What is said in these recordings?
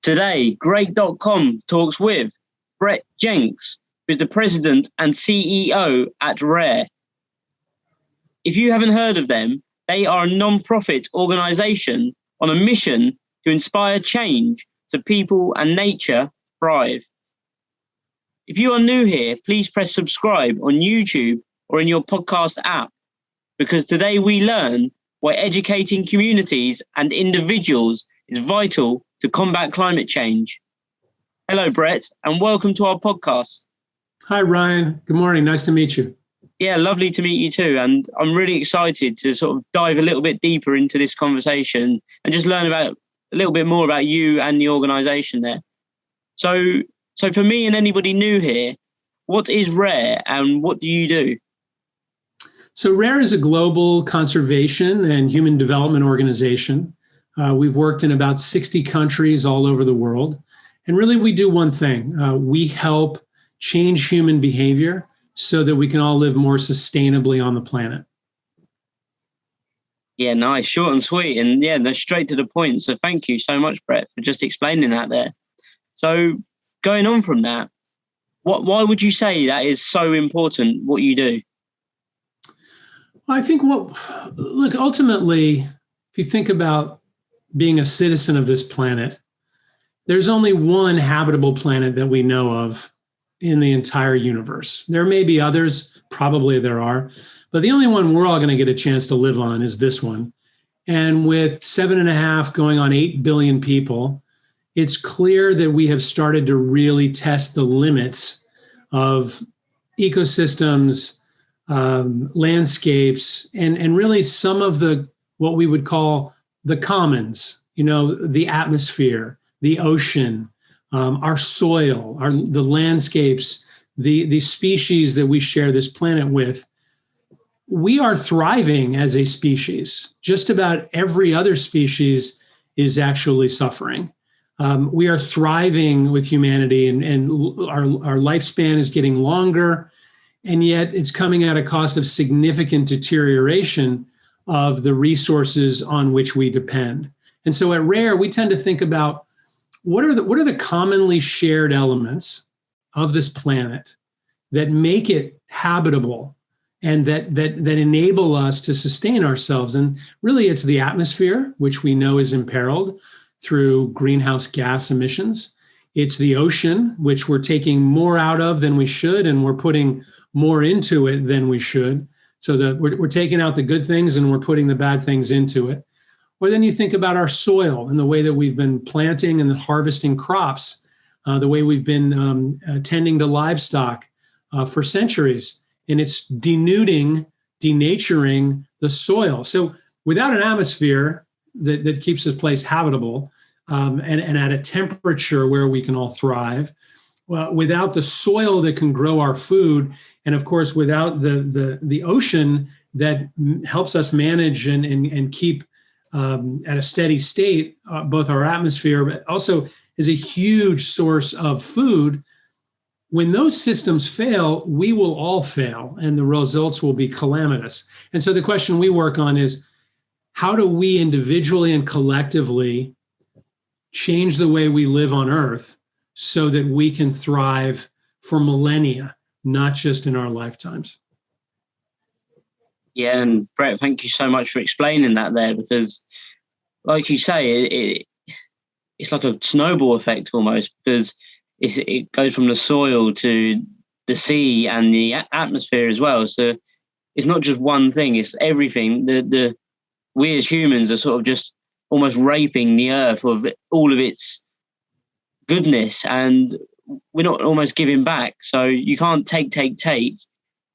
Today, Greg.com talks with Brett Jenks, who's the president and CEO at Rare. If you haven't heard of them, they are a non-profit organization on a mission to inspire change so people and nature thrive. If you are new here, please press subscribe on YouTube or in your podcast app, because today we learn why educating communities and individuals is vital to combat climate change. Hello, Brett, and welcome to our podcast. Hi, Ryan. Good morning. Nice to meet you. Yeah, lovely to meet you too. And I'm really excited to sort of dive a little bit deeper into this conversation and just learn about a little bit more about you and the organization there. So for me and anybody new here, what is Rare and what do you do? So Rare is a global conservation and human development organization. We've worked in about 60 countries all over the world. And really, we do one thing. We help change human behavior so that we can all live more sustainably on the planet. Yeah, nice, short and sweet. And yeah, they're straight to the point. So thank you so much, Brett, for just explaining that there. So going on from that, why would you say that is so important, what you do? I think ultimately, if you think about being a citizen of this planet, there's only one habitable planet that we know of in the entire universe. There may be others, probably there are, but the only one we're all going to get a chance to live on is this one. And with 7.5 going on 8 billion people, it's clear that we have started to really test the limits of ecosystems, landscapes, and really some of what we would call the commons, the atmosphere, the ocean, our soil, the landscapes, the species that we share this planet with. We are thriving as a species. Just about every other species is actually suffering. We are thriving with humanity, and our lifespan is getting longer, and yet it's coming at a cost of significant deterioration of the resources on which we depend. And so at Rare, we tend to think about what are the commonly shared elements of this planet that make it habitable and that enable us to sustain ourselves. And really, it's the atmosphere, which we know is imperiled through greenhouse gas emissions. It's the ocean, which we're taking more out of than we should, and we're putting more into it than we should. So that we're taking out the good things and we're putting the bad things into it. Or then you think about our soil and the way that we've been planting and harvesting crops, the way we've been tending to livestock for centuries. And it's denuding, denaturing the soil. So without an atmosphere that keeps this place habitable and at a temperature where we can all thrive, without the soil that can grow our food, and of course, without the ocean that helps us manage and keep at a steady state, both our atmosphere, but also is a huge source of food. When those systems fail, we will all fail, and the results will be calamitous. And so the question we work on is, how do we individually and collectively change the way we live on Earth so that we can thrive for millennia, not just in our lifetimes? Yeah, and Brett, thank you so much for explaining that there, because like you say, it's like a snowball effect almost, because it goes from the soil to the sea and the atmosphere as well. So it's not just one thing, it's everything. We as humans are sort of just almost raping the earth of all of its goodness, and we're not almost giving back. So you can't take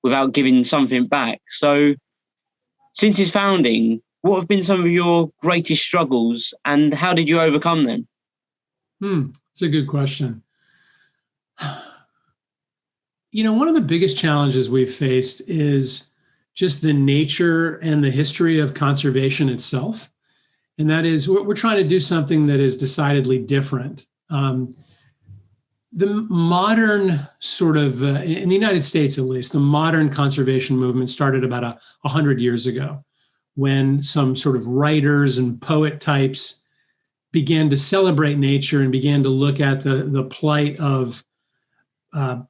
without giving something back. So since its founding, what have been some of your greatest struggles and how did you overcome them? It's a good question. One of the biggest challenges we've faced is just the nature and the history of conservation itself. And that is, we're trying to do something that is decidedly different. The modern sort of, in the United States at least, the modern conservation movement started about 100 years ago, when some sort of writers and poet types began to celebrate nature and began to look at the plight of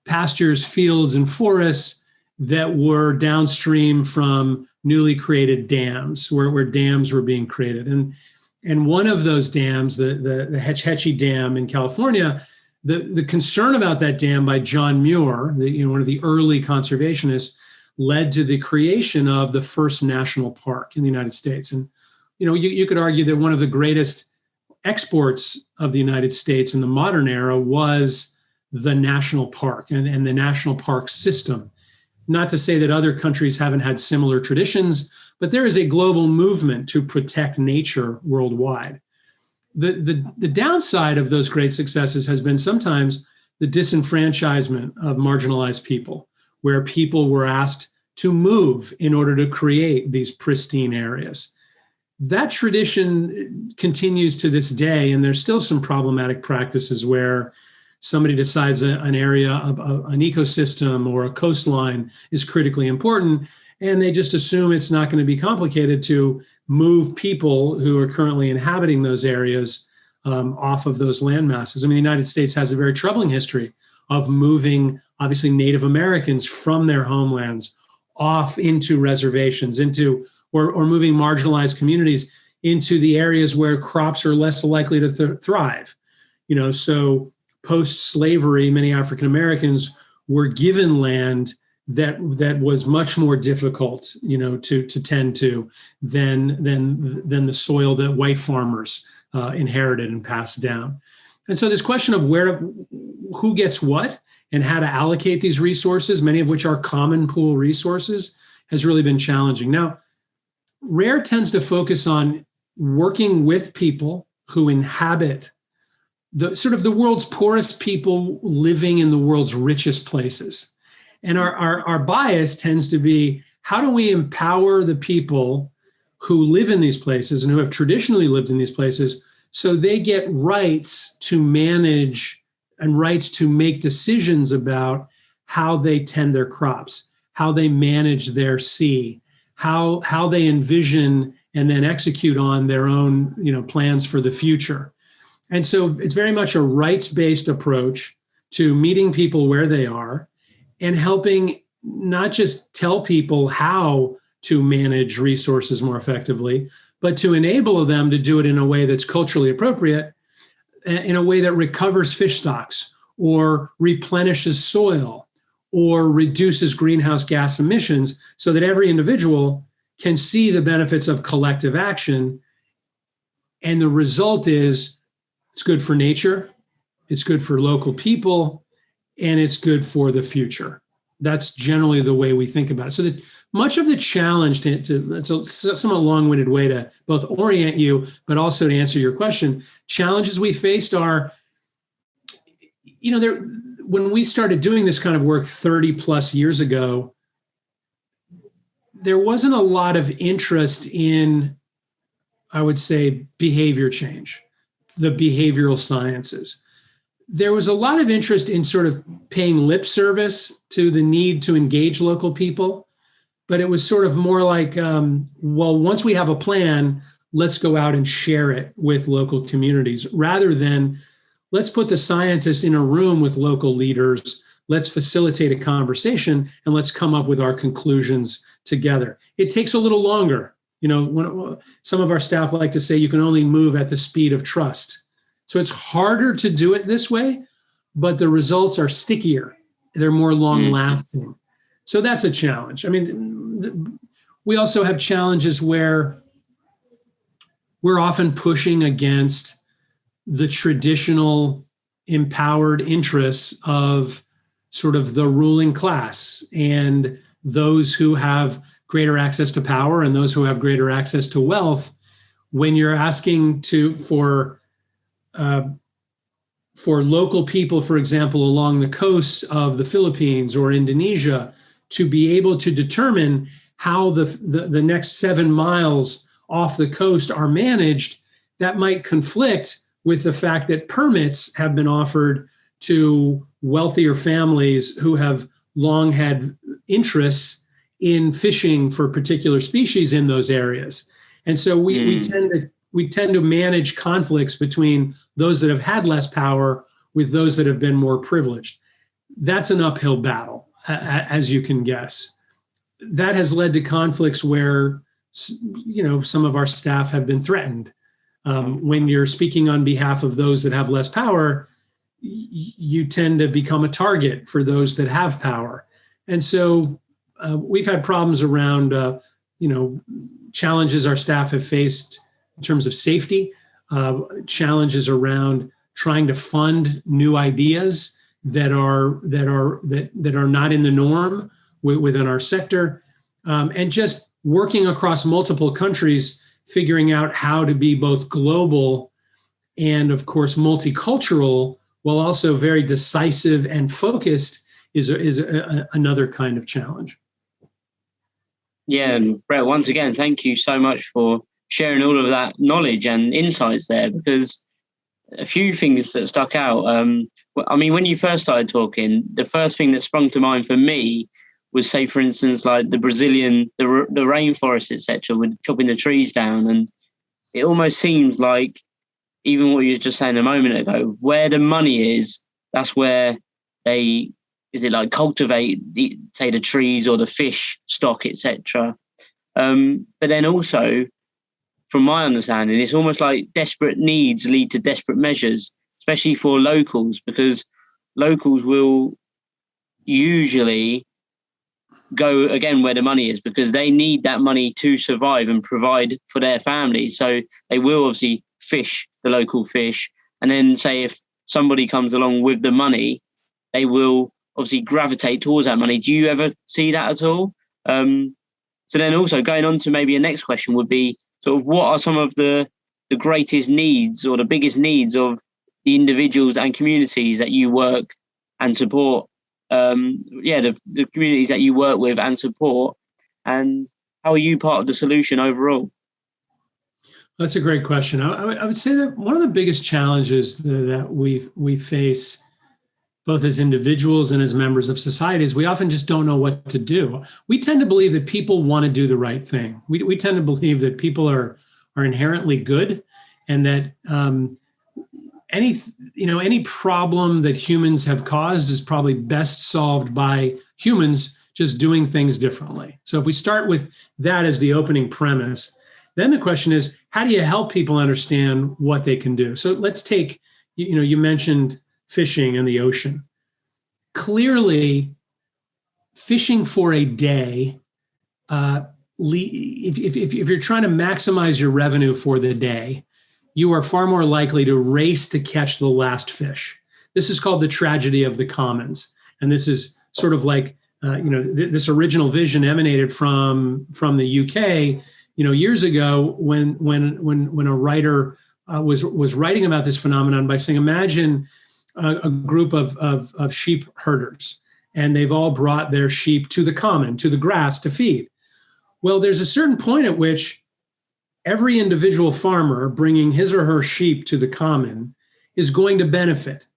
pastures, fields, and forests that were downstream from newly created dams, where dams were being created. And one of those dams, the Hetch Hetchy Dam in California, the concern about that dam by John Muir, one of the early conservationists, led to the creation of the first national park in the United States. And you could argue that one of the greatest exports of the United States in the modern era was the national park and the national park system. Not to say that other countries haven't had similar traditions, but there is a global movement to protect nature worldwide. The downside of those great successes has been sometimes the disenfranchisement of marginalized people, where people were asked to move in order to create these pristine areas. That tradition continues to this day, and there's still some problematic practices where somebody decides an area of an ecosystem or a coastline is critically important, and they just assume it's not going to be complicated to move people who are currently inhabiting those areas off of those land masses. I mean, the United States has a very troubling history of moving, obviously, Native Americans from their homelands off into reservations, or moving marginalized communities into the areas where crops are less likely to thrive. So post-slavery, many African Americans were given land that was much more difficult, to tend to than the soil that white farmers inherited and passed down. And so this question of who gets what and how to allocate these resources, many of which are common pool resources, has really been challenging. Now, RARE tends to focus on working with people who inhabit the world's poorest people living in the world's richest places. And our bias tends to be, how do we empower the people who live in these places and who have traditionally lived in these places so they get rights to manage and rights to make decisions about how they tend their crops, how they manage their sea, how they envision and then execute on their own plans for the future. And so it's very much a rights-based approach to meeting people where they are and helping not just tell people how to manage resources more effectively, but to enable them to do it in a way that's culturally appropriate, in a way that recovers fish stocks or replenishes soil or reduces greenhouse gas emissions, so that every individual can see the benefits of collective action. And the result is it's good for nature, it's good for local people, and it's good for the future. That's generally the way we think about it. So that much of the challenge, it's a somewhat long-winded way to both orient you, but also to answer your question, challenges we faced are, when we started doing this kind of work 30 plus years ago, there wasn't a lot of interest in, I would say, behavior change, the behavioral sciences. There was a lot of interest in sort of paying lip service to the need to engage local people, but it was sort of more like, once we have a plan, let's go out and share it with local communities, rather than let's put the scientist in a room with local leaders, let's facilitate a conversation, and let's come up with our conclusions together. It takes a little longer. Some of our staff like to say you can only move at the speed of trust. So it's harder to do it this way, but the results are stickier. They're more long lasting. So that's a challenge. I mean, we also have challenges where we're often pushing against the traditional empowered interests of sort of the ruling class and those who have greater access to power and those who have greater access to wealth. When you're asking for local people, for example, along the coasts of the Philippines or Indonesia, to be able to determine how the next 7 miles off the coast are managed, that might conflict with the fact that permits have been offered to wealthier families who have long had interests in fishing for particular species in those areas. And so we tend to we tend to manage conflicts between those that have had less power with those that have been more privileged. That's an uphill battle, as you can guess. That has led to conflicts where, some of our staff have been threatened. When you're speaking on behalf of those that have less power, you tend to become a target for those that have power. And so we've had problems around, challenges our staff have faced in terms of safety, challenges around trying to fund new ideas that are not in the norm within our sector, and just working across multiple countries, figuring out how to be both global and, of course, multicultural, while also very decisive and focused, is another kind of challenge. Yeah, and Brett, once again, thank you so much for sharing all of that knowledge and insights there, because a few things that stuck out. When you first started talking, the first thing that sprung to mind for me was, say, for instance, like the Brazilian, the rainforest, etc., with chopping the trees down. And it almost seems like, even what you were just saying a moment ago, where the money is, that's where they, cultivate the trees or the fish stock, etc. But then also, from my understanding, it's almost like desperate needs lead to desperate measures, especially for locals, because locals will usually go again where the money is, because they need that money to survive and provide for their family. So they will obviously fish the local fish. And then, say, if somebody comes along with the money, they will obviously gravitate towards that money. Do you ever see that at all? So then also going on to maybe a next question would be, sort of, what are some of the greatest needs or the biggest needs of the individuals and communities that you work and support? The communities that you work with and support, and how are you part of the solution overall? That's a great question. I would say that one of the biggest challenges that we face, both as individuals and as members of society, is we often just don't know what to do. We tend to believe that people want to do the right thing. We tend to believe that people are inherently good, and that any problem that humans have caused is probably best solved by humans just doing things differently. So if we start with that as the opening premise, then the question is, how do you help people understand what they can do? So let's take, you mentioned fishing in the ocean. Clearly, fishing for a day, if you're trying to maximize your revenue for the day, you are far more likely to race to catch the last fish. This is called the tragedy of the commons. And this is sort of like, this original vision emanated from the UK, years ago, when a writer was writing about this phenomenon by saying, imagine a group of sheep herders, and they've all brought their sheep to the common, to the grass to feed. Well, there's a certain point at which every individual farmer bringing his or her sheep to the common is going to benefit.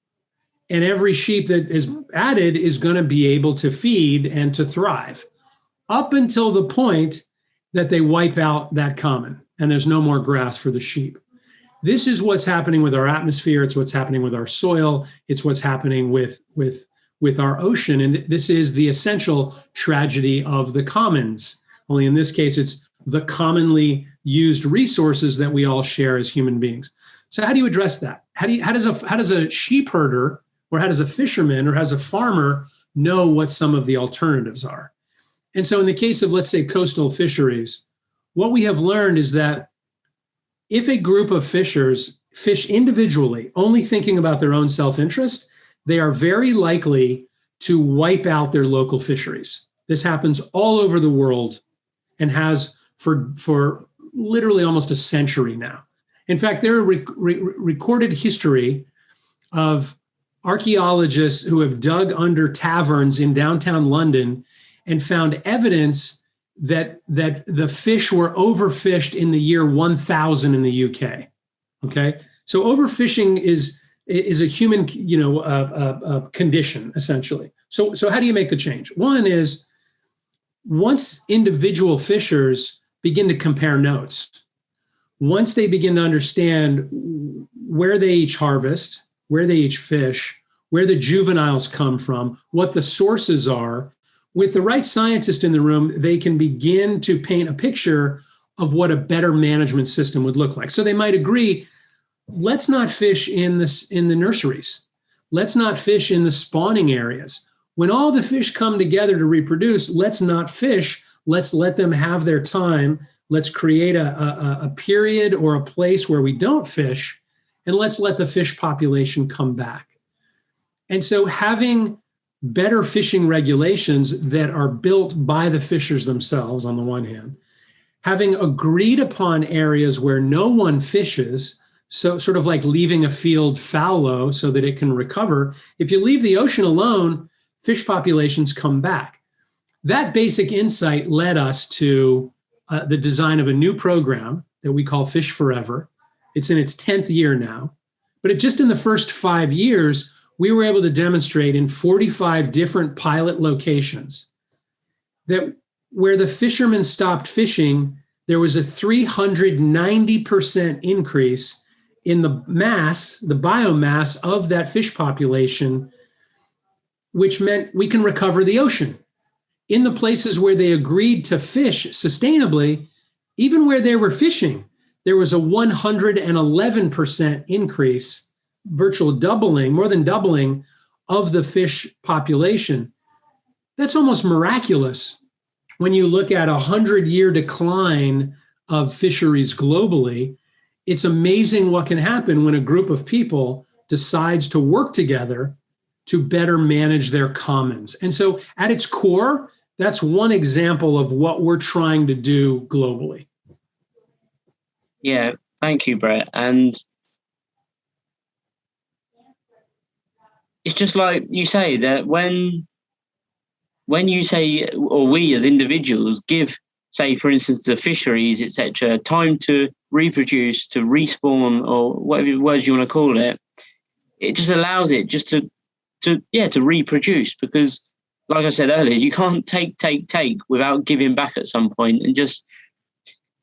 And every sheep that is added is going to be able to feed and to thrive, up until the point that they wipe out that common and there's no more grass for the sheep. This is what's happening with our atmosphere. It's what's happening with our soil. It's what's happening with our ocean. And this is the essential tragedy of the commons. Only in this case, it's the commonly used resources that we all share as human beings. So how do you address that? How does a sheep herder, or how does a fisherman, or how does a farmer know what some of the alternatives are? And so in the case of, let's say, coastal fisheries, what we have learned is that if a group of fishers fish individually, only thinking about their own self-interest, they are very likely to wipe out their local fisheries. This happens all over the world and has for literally almost a century now. In fact, there are recorded history of archaeologists who have dug under taverns in downtown London and found evidence that the fish were overfished in the year 1000 in the UK. Okay, so overfishing is a human condition, essentially. So how do you make the change? One is, once individual fishers begin to compare notes, Once they begin to understand where they each harvest, where they each fish, where the juveniles come from, what the sources are, with the right scientist in the room, they can begin to paint a picture of what a better management system would look like. So they might agree, let's not fish in the nurseries. Let's not fish in the spawning areas. When all the fish come together to reproduce, let's not fish. Let's let them have their time. Let's create a period or a place where we don't fish, and let's let the fish population come back. And so having better fishing regulations that are built by the fishers themselves on the one hand, having agreed upon areas where no one fishes, so sort of like leaving a field fallow so that it can recover. If you leave the ocean alone, fish populations come back. That basic insight led us to the design of a new program that we call Fish Forever. It's in its 10th year now. But just in the first 5 years, we were able to demonstrate in 45 different pilot locations that where the fishermen stopped fishing, there was a 390% increase in the biomass of that fish population, which meant we can recover the ocean. In the places where they agreed to fish sustainably, even where they were fishing, there was a 111% increase, virtual doubling, more than doubling of the fish population. That's almost miraculous when you look at a 100-year decline of fisheries globally. It's amazing what can happen when a group of people decides to work together to better manage their commons. And so at its core, that's one example of what we're trying to do globally. Yeah, thank you, Brett. And it's just like you say that when you say, or we as individuals give, say, for instance, the fisheries, etc., time to reproduce, to respawn, or whatever words you want to call it, it just allows it just to reproduce. Because, like I said earlier, you can't take without giving back at some point. And just,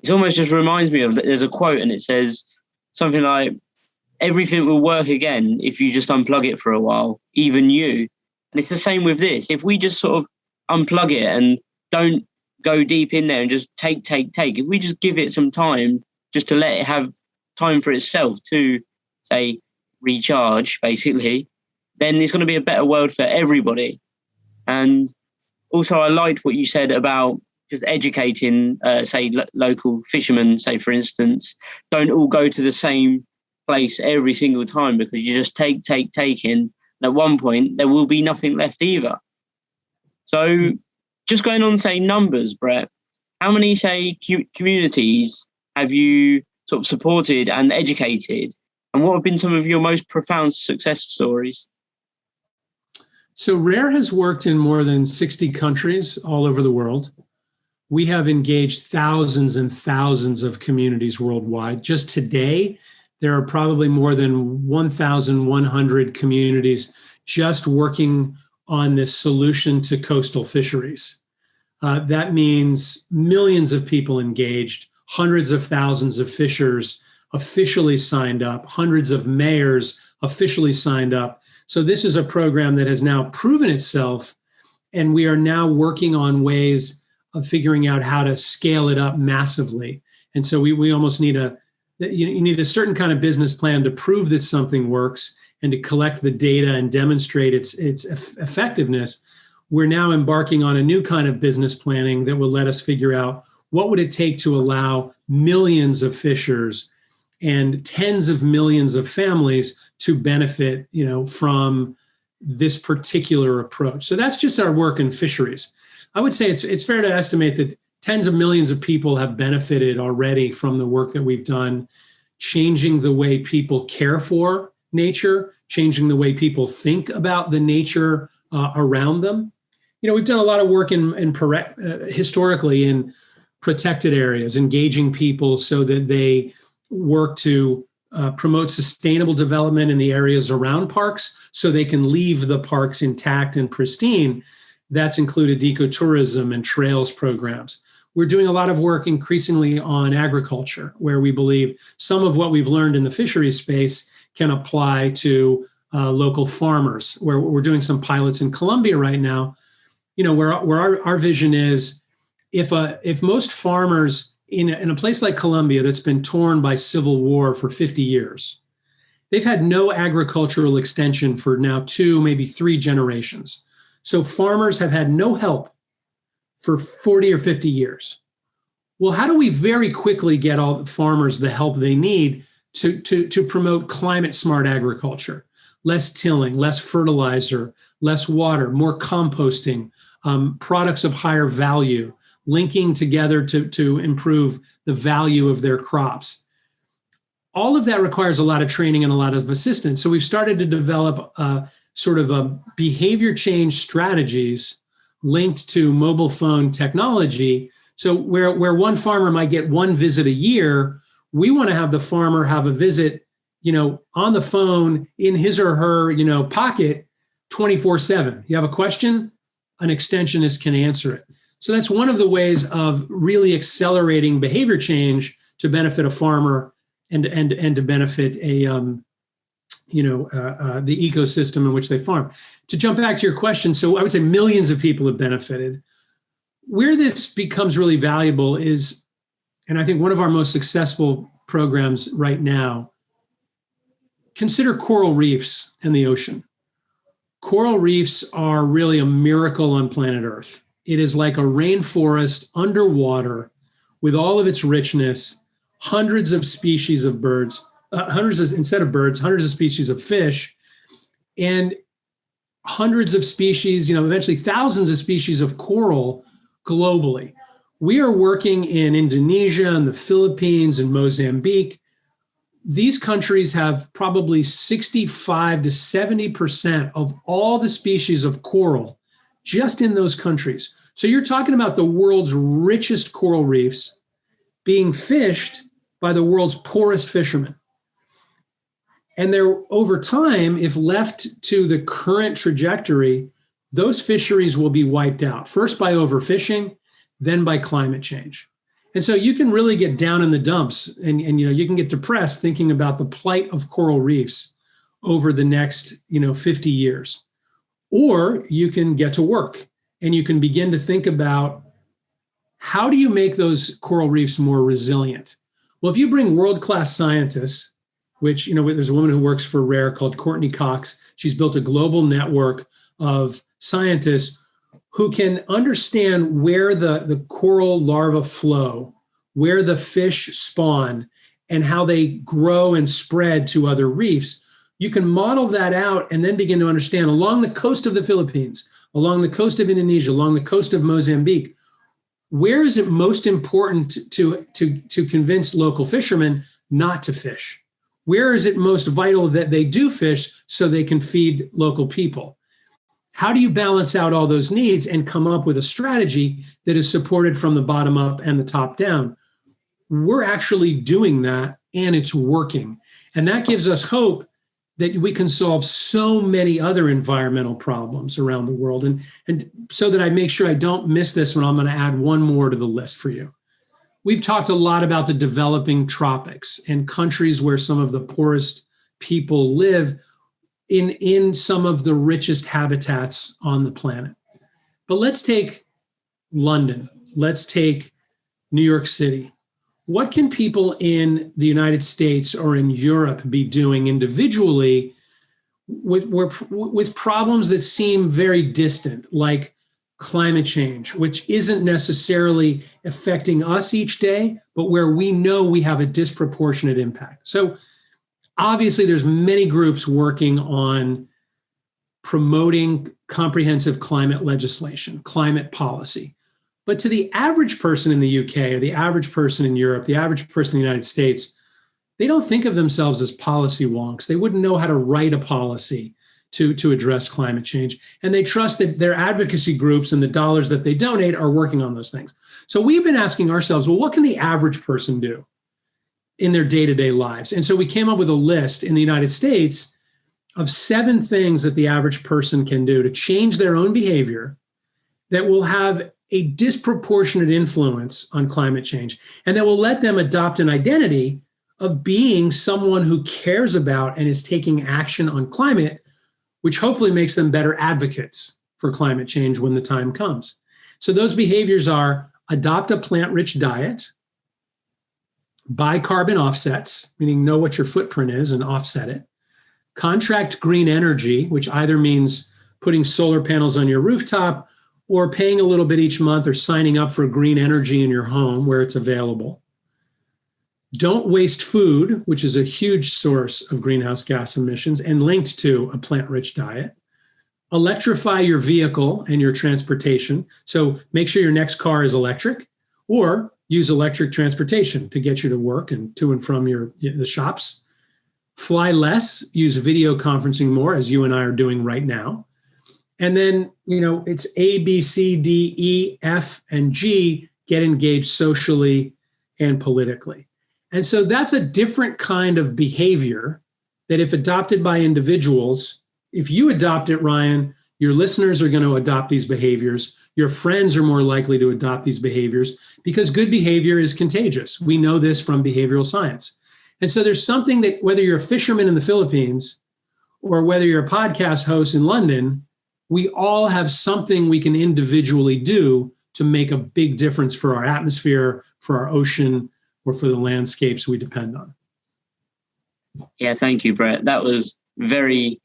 it almost just reminds me of, there's a quote and it says something like, everything will work again if you just unplug it for a while, even you. And it's the same with this. If we just sort of unplug it and don't go deep in there and just take, if we just give it some time just to let it have time for itself to, say, recharge, basically, then it's going to be a better world for everybody. And also, I liked what you said about just educating, say, local fishermen, say, for instance, don't all go to the same place every single time, because you just take in. And at one point, there will be nothing left either. So just going on, say, numbers, Brett, how many, say, communities have you sort of supported and educated? And what have been some of your most profound success stories? So RARE has worked in more than 60 countries all over the world. We have engaged thousands and thousands of communities worldwide. Just today, there are probably more than 1,100 communities just working on this solution to coastal fisheries. That means millions of people engaged, hundreds of thousands of fishers officially signed up, hundreds of mayors officially signed up. So this is a program that has now proven itself, and we are now working on ways of figuring out how to scale it up massively. And so we almost need you need a certain kind of business plan to prove that something works and to collect the data and demonstrate its effectiveness. We're now embarking on a new kind of business planning that will let us figure out what would it take to allow millions of fishers and tens of millions of families to benefit, from this particular approach. So that's just our work in fisheries. I would say it's fair to estimate that tens of millions of people have benefited already from the work that we've done, changing the way people care for nature, changing the way people think about the nature around them. We've done a lot of work historically in protected areas, engaging people so that they work to promote sustainable development in the areas around parks so they can leave the parks intact and pristine. That's included ecotourism and trails programs. we're doing a lot of work increasingly on agriculture, where we believe some of what we've learned in the fisheries space can apply to local farmers, where we're doing some pilots in Colombia right now, where our vision is, if most farmers in a place like Colombia that's been torn by civil war for 50 years, they've had no agricultural extension for now 2, maybe 3 generations. So farmers have had no help for 40 or 50 years. Well, how do we very quickly get all the farmers the help they need to promote climate smart agriculture? Less tilling, less fertilizer, less water, more composting, products of higher value, linking together to improve the value of their crops. All of that requires a lot of training and a lot of assistance. So we've started to develop sort of a behavior change strategies linked to mobile phone technology. So where one farmer might get 1 visit a year, we want to have the farmer have a visit, on the phone in his or her, pocket 24/7. You have a question, an extensionist can answer it. So that's one of the ways of really accelerating behavior change to benefit a farmer and to benefit the ecosystem in which they farm. To jump back to your question, so I would say millions of people have benefited. Where this becomes really valuable is, and I think one of our most successful programs right now, consider coral reefs and the ocean. Coral reefs are really a miracle on planet Earth. It is like a rainforest underwater with all of its richness, hundreds of species of birds, hundreds of species of fish, and hundreds of species, eventually thousands of species of coral globally. We are working in Indonesia and the Philippines and Mozambique. These countries have probably 65 to 70% of all the species of coral just in those countries. So you're talking about the world's richest coral reefs being fished by the world's poorest fishermen. And over time, if left to the current trajectory, those fisheries will be wiped out, first by overfishing, then by climate change. And so you can really get down in the dumps and you can get depressed thinking about the plight of coral reefs over the next 50 years. Or you can get to work and you can begin to think about, how do you make those coral reefs more resilient? Well, if you bring world-class scientists, which, there's a woman who works for RARE called Courtney Cox. She's built a global network of scientists who can understand where the coral larvae flow, where the fish spawn, and how they grow and spread to other reefs. You can model that out and then begin to understand along the coast of the Philippines, along the coast of Indonesia, along the coast of Mozambique, where is it most important to convince local fishermen not to fish? Where is it most vital that they do fish so they can feed local people? How do you balance out all those needs and come up with a strategy that is supported from the bottom up and the top down? We're actually doing that, and it's working. And that gives us hope that we can solve so many other environmental problems around the world. And so that I make sure I don't miss this one, I'm going to add one more to the list for you. We've talked a lot about the developing tropics and countries where some of the poorest people live in some of the richest habitats on the planet. But let's take London. Let's take New York City. What can people in the United States or in Europe be doing individually with problems that seem very distant, like climate change, which isn't necessarily affecting us each day, but where we know we have a disproportionate impact? So obviously, there's many groups working on promoting comprehensive climate legislation, climate policy. But to the average person in the UK or the average person in Europe, the average person in the United States, they don't think of themselves as policy wonks. They wouldn't know how to write a policy to address climate change. And they trust that their advocacy groups and the dollars that they donate are working on those things. So we've been asking ourselves, well, what can the average person do in their day-to-day lives? And so we came up with a list in the United States of 7 things that the average person can do to change their own behavior that will have a disproportionate influence on climate change, and that will let them adopt an identity of being someone who cares about and is taking action on climate, which hopefully makes them better advocates for climate change when the time comes. So those behaviors are adopt a plant-rich diet, buy carbon offsets, meaning know what your footprint is and offset it, contract green energy, which either means putting solar panels on your rooftop or paying a little bit each month or signing up for green energy in your home where it's available. Don't waste food, which is a huge source of greenhouse gas emissions and linked to a plant-rich diet. Electrify your vehicle and your transportation. So make sure your next car is electric, or use electric transportation to get you to work and to and from the shops. Fly less, use video conferencing more, as you and I are doing right now. And then, it's A, B, C, D, E, F, and G, get engaged socially and politically. And so that's a different kind of behavior that, if adopted by individuals, if you adopt it, Ryan, your listeners are going to adopt these behaviors. Your friends are more likely to adopt these behaviors because good behavior is contagious. We know this from behavioral science. And so there's something that, whether you're a fisherman in the Philippines or whether you're a podcast host in London, we all have something we can individually do to make a big difference for our atmosphere, for our ocean, or for the landscapes we depend on. Yeah, thank you, Brett. That was very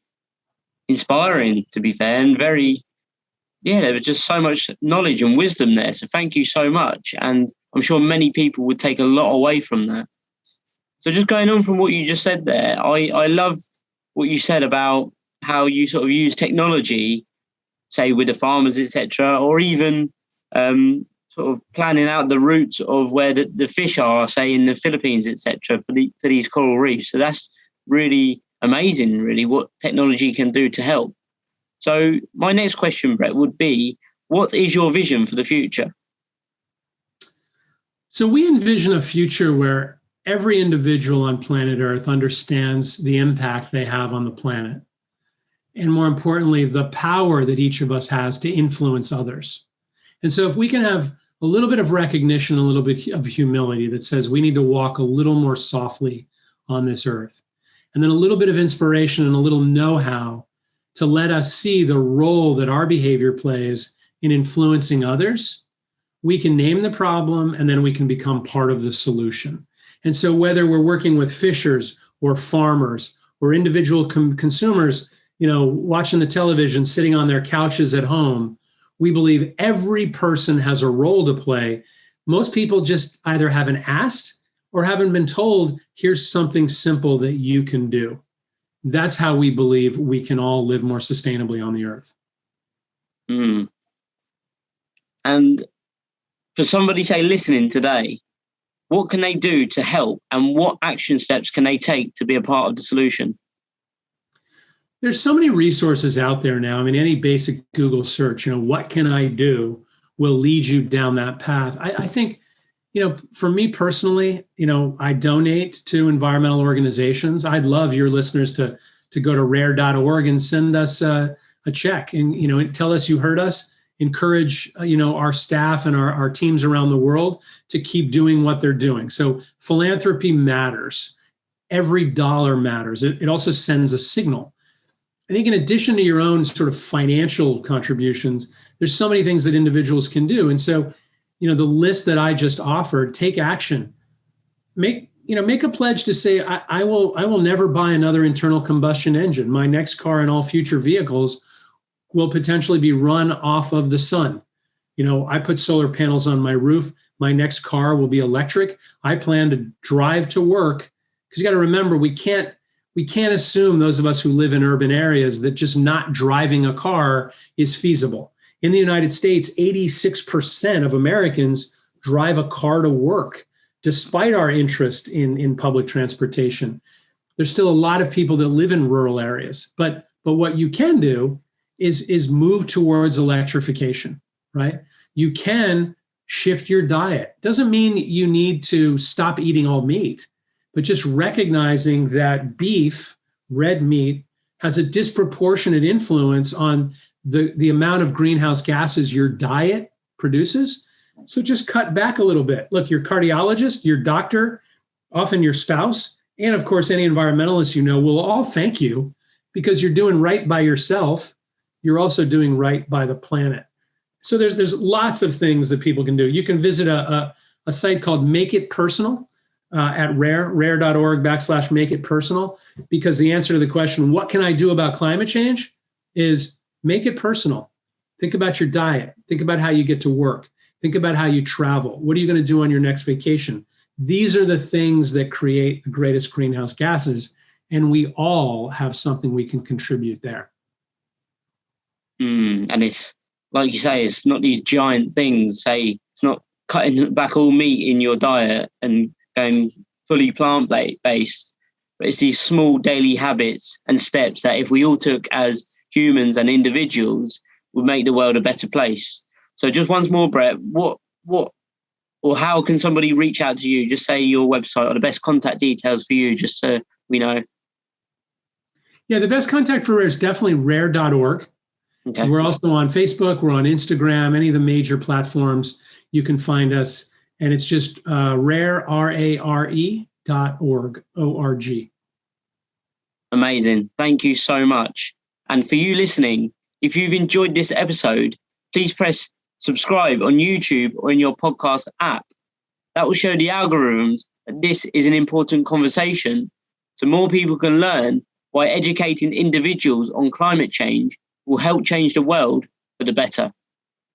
inspiring, to be fair, and there was just so much knowledge and wisdom there. So thank you so much. And I'm sure many people would take a lot away from that. So just going on from what you just said there, I loved what you said about how you sort of use technology, say with the farmers, etc., or even sort of planning out the routes of where the fish are, say in the Philippines, etc., for these coral reefs. So that's really amazing, really, what technology can do to help. So my next question, Brett, would be, what is your vision for the future? So we envision a future where every individual on planet Earth understands the impact they have on the planet. And more importantly, the power that each of us has to influence others. And so if we can have a little bit of recognition, a little bit of humility that says we need to walk a little more softly on this earth, and then a little bit of inspiration and a little know-how to let us see the role that our behavior plays in influencing others, we can name the problem and then we can become part of the solution. And so whether we're working with fishers or farmers or individual consumers, watching the television, sitting on their couches at home, we believe every person has a role to play. Most people just either haven't asked or haven't been told, here's something simple that you can do. That's how we believe we can all live more sustainably on the earth. Mm. And for somebody, say, listening today, what can they do to help, and what action steps can they take to be a part of the solution? There's so many resources out there now. I mean, any basic Google search, what can I do, will lead you down that path. I think, for me personally, I donate to environmental organizations. I'd love your listeners to go to rare.org and send us a check and, tell us you heard us, encourage, our staff and our teams around the world to keep doing what they're doing. So philanthropy matters. Every dollar matters. It also sends a signal. I think in addition to your own sort of financial contributions, there's so many things that individuals can do. And so, the list that I just offered, take action. Make a pledge to say, I will never buy another internal combustion engine. My next car and all future vehicles will potentially be run off of the sun. I put solar panels on my roof. My next car will be electric. I plan to drive to work, because you got to remember, we can't assume, those of us who live in urban areas, that just not driving a car is feasible. In the United States, 86% of Americans drive a car to work, despite our interest in public transportation. There's still a lot of people that live in rural areas, but what you can do is move towards electrification, right? You can shift your diet. Doesn't mean you need to stop eating all meat, but just recognizing that beef, red meat, has a disproportionate influence on the amount of greenhouse gases your diet produces. So just cut back a little bit. Look, your cardiologist, your doctor, often your spouse, and of course, any environmentalist you know will all thank you because you're doing right by yourself. You're also doing right by the planet. So there's lots of things that people can do. You can visit a site called Make It Personal at rare.org/make it personal, because the answer to the question, what can I do about climate change, is make it personal. Think about your diet. Think about how you get to work. Think about how you travel. What are you going to do on your next vacation? These are the things that create the greatest greenhouse gases, and we all have something we can contribute there. And it's, like you say, it's not these giant things. Say, it's not cutting back all meat in your diet and going fully plant-based, but it's these small daily habits and steps that if we all took as humans and individuals would make the world a better place. So just once more, Brett, what or how can somebody reach out to you? Just say your website or the best contact details for you, just so we know. Yeah, the best contact for Rare is definitely rare.org. Okay. We're also on Facebook. We're on Instagram, any of the major platforms. You can find us. And it's just rare, RARE.org, O-R-G. Amazing. Thank you so much. And for you listening, if you've enjoyed this episode, please press subscribe on YouTube or in your podcast app. That will show the algorithms that this is an important conversation, so more people can learn why educating individuals on climate change will help change the world for the better.